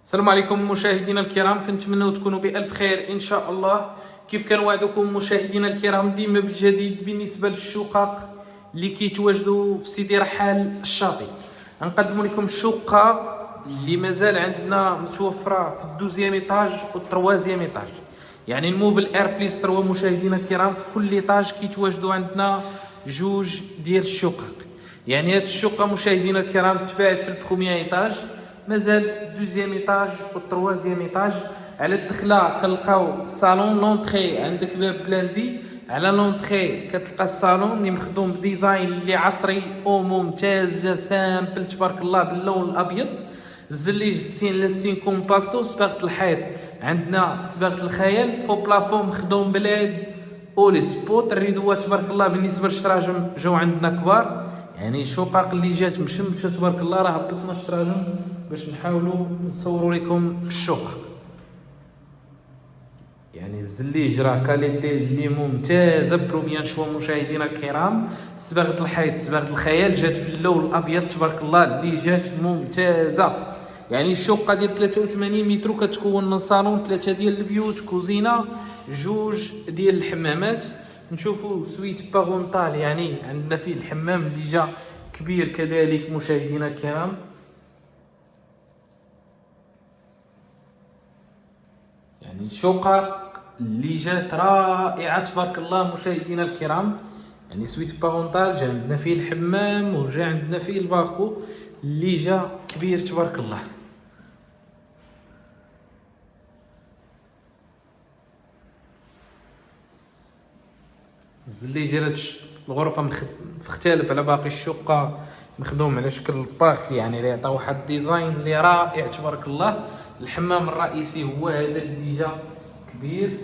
السلام عليكم مشاهدينا الكرام، كنتمنوا تكونوا بألف خير إن شاء الله. كيف كنوعدكم مشاهدينا الكرام ديما بالجديد بالنسبة للشقق اللي كيتواجدوا في سيدي رحال الشاطئ. غنقدم لكم الشقة اللي مازال عندنا متوفرة في الدوزيام ايطاج والتروازيام ايطاج، يعني الموبل اير بليس 3. مشاهدينا الكرام في كل ايطاج كيتواجدوا عندنا جوج ديال الشقق. يعني هاد الشقة مشاهدينا الكرام تباعت في البروميير ايطاج، مازال في الدوزيام ايطاج والتروازيام ايطاج. على الدخله كنلقاو الصالون لونطري، عندك باب بلاندي. على لونطري كتلقى الصالون اللي مخدوم بديزاين اللي عصري وممتاز سامبل تبارك الله باللون الابيض. الزليج ستينلسين كومباكتو. صباغه الحيط عندنا صباغه الخيال، فوق بلافون مخدوم بلاد اولي سبوت. الريدوات تبارك الله بالنسبه للشراجم جاو عندنا كبار، يعني شقق اللي جات مشمشه تبارك الله. راه هبطنا الشراجم باش نحاولوا نصوروا لكم الشقق. يعني الزليج راه كاليتي اللي ممتازه بروبيان شوا مشاهدينا الكرام. صباغه الحيط صباغه الخيال جات في اللون الابيض تبارك الله اللي جات ممتازه. يعني الشقه ديال 83 متر كتكون من صالون، 3 ديال البيوت، كوزينه، جوج ديال الحمامات. نشوفوا سويت باغونطال، يعني عندنا فيه الحمام اللي جا كبير كذلك مشاهدينا الكرام. يعني شقق اللي جات رائعه تبارك الله مشاهدينا الكرام. يعني سويت باغونطال جا عندنا فيه الحمام وجا عندنا فيه الباكو اللي جا كبير تبارك الله. الزليج ديال هاد الغرفه مختلف على باقي الشقه، مخدوم على شكل البارك، يعني اللي يعطي واحد الديزاين اللي رائع تبارك الله. الحمام الرئيسي هو هذا اللي جا كبير،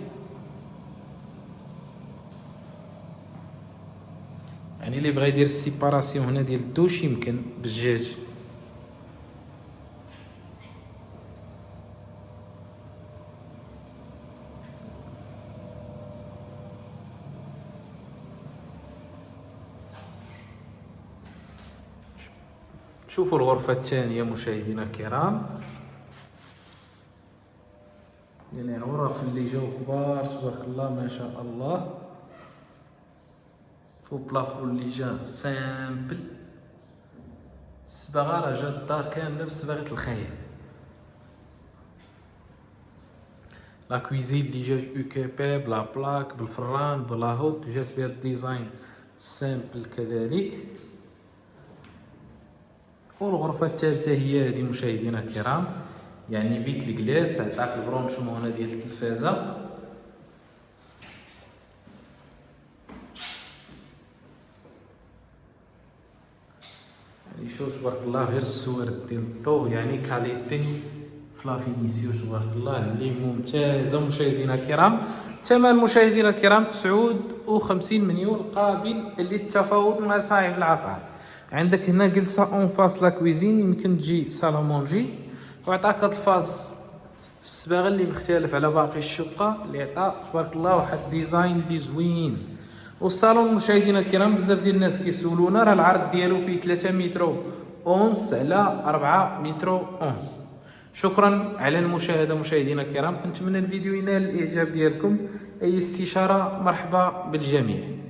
يعني اللي بغى يدير السيباراسيون هنا ديال الدوش يمكن بالجاج. شوفوا الغرفة الثانية مشاهدينا الكرام، يعني الغرف اللي جاو كبار تبارك الله ما شاء الله. فوق بلافون اللي جا سامبل، الصباغه راه جات الدار كامله بصباغه الخيال. لا كويزين اللي جات اوكيبي بلا بلاك بالفران بلا هوت، جات بها الديزاين سامبل كذلك. والغرفه الثالثه هي هذه مشاهدينا الكرام، يعني بيت الكلاس، عطاك البرونشمون هنا ديال التلفازه. يعني شوف تبارك الله غير الصور ديال الضو، يعني كاليتي فلافينيسيو تبارك الله اللي ممتازه مشاهدينا الكرام. ثمن مشاهدينا الكرام 59 مليون قابل للتفاوض مع صاحب العقار. عندك هنا جلسه اون فاس لا كويزين، يمكن تجي سالامونجي، وعطاك هاد الفاس في الصباغه اللي مختلف على باقي الشقه، اللي عطا تبارك الله واحد الديزاين اللي زوين. والصالون مشاهدينا الكرام بزاف ديال الناس كيسولونا، راه العرض ديالو فيه 3 متر اونس على 4 متر اونس. شكرا على المشاهده مشاهدينا الكرام، كنتمنى الفيديو ينال الاعجاب ديالكم. اي استشاره مرحبا بالجميع.